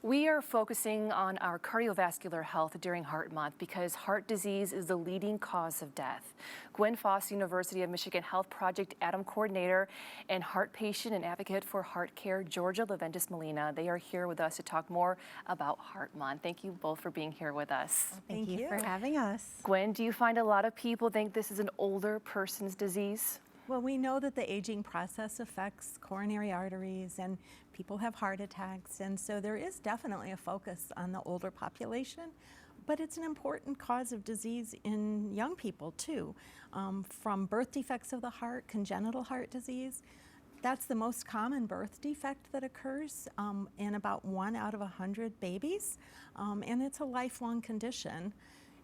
We are focusing on our cardiovascular health during Heart Month because heart disease is the leading cause of death. Gwen Foss, University of Michigan Health Project ATOM Coordinator and heart patient and advocate for heart care, Georgia Leventis Molina. They are here with us to talk more about Heart Month. Thank you both for being here with us. Well, thank you for having us. Gwen, do you find a lot of people think this is an older person's disease? Well, we know that the aging process affects coronary arteries and people have heart attacks, and so there is definitely a focus on the older population, but it's an important cause of disease in young people too, from birth defects of the heart, congenital heart disease. That's the most common birth defect that occurs in about 1 out of 100 babies, and it's a lifelong condition.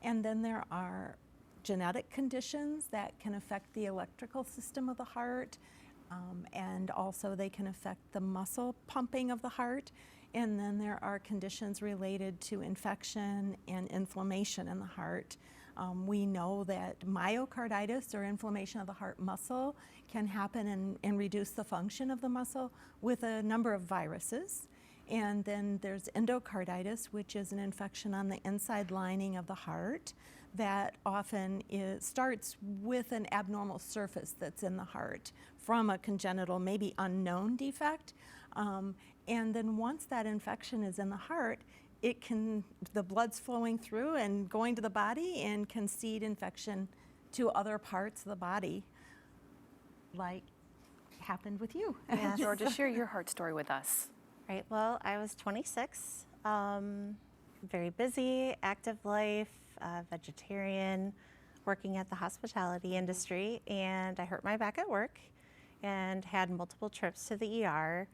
And then there are genetic conditions that can affect the electrical system of the heart, and also they can affect the muscle pumping of the heart. And then there are conditions related to infection and inflammation in the heart. We know that myocarditis, or inflammation of the heart muscle, can happen and reduce the function of the muscle with a number of viruses. And then there's endocarditis, which is an infection on the inside lining of the heart that often starts with an abnormal surface that's in the heart from a congenital, maybe unknown defect. And then once that infection is in the heart, the blood's flowing through and going to the body and can seed infection to other parts of the body, like happened with you. Yes. Georgia, share your heart story with us. Right, well, I was 26, very busy, active life, vegetarian, working at the hospitality industry, and I hurt my back at work and had multiple trips to the ER,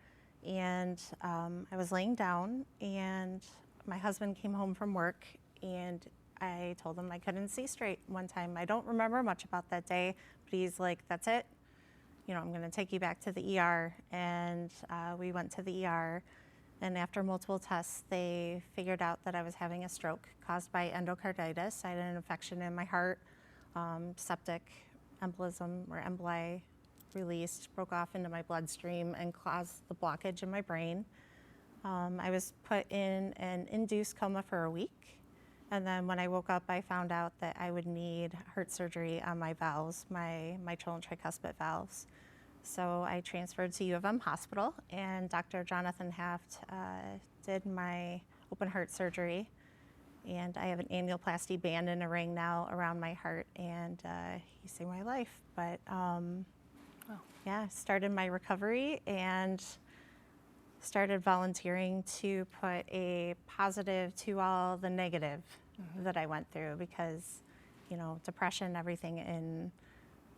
and I was laying down, and my husband came home from work, and I told him I couldn't see straight one time. I don't remember much about that day, but he's like, that's it. You know, I'm going to take you back to the ER, and we went to the ER, and after multiple tests, they figured out that I was having a stroke caused by endocarditis. I had an infection in my heart, septic embolism or emboli released, broke off into my bloodstream and caused the blockage in my brain. I was put in an induced coma for a week, and then when I woke up, I found out that I would need heart surgery on my valves, my mitral and tricuspid valves. So I transferred to U of M Hospital, and Dr. Jonathan Haft did my open heart surgery, and I have an annuloplasty band and a ring now around my heart, and he saved my life. But yeah, started my recovery and started volunteering to put a positive to all the negative that I went through, because, you know, depression, everything in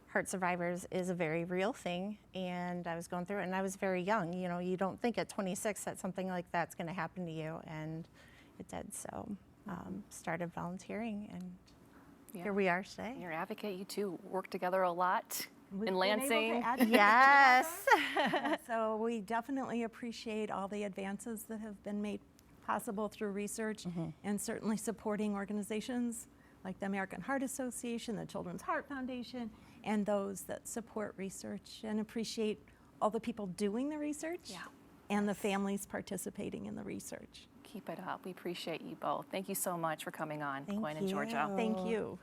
heart survivors is a very real thing, and I was going through it, and I was very young. You know, you don't think at 26 that something like that's going to happen to you, and it did. So started volunteering, and here we are today. You're an advocate. You two work together a lot We've in been able to Lansing. advocate Yes. together. So we definitely appreciate all the advances that have been made possible through research, and certainly supporting organizations like the American Heart Association, the Children's Heart Foundation, and those that support research, and appreciate all the people doing the research and the families participating in the research. Keep it up. We appreciate you both. Thank you so much for coming on, Thank Gwen and Georgia. you. Thank you.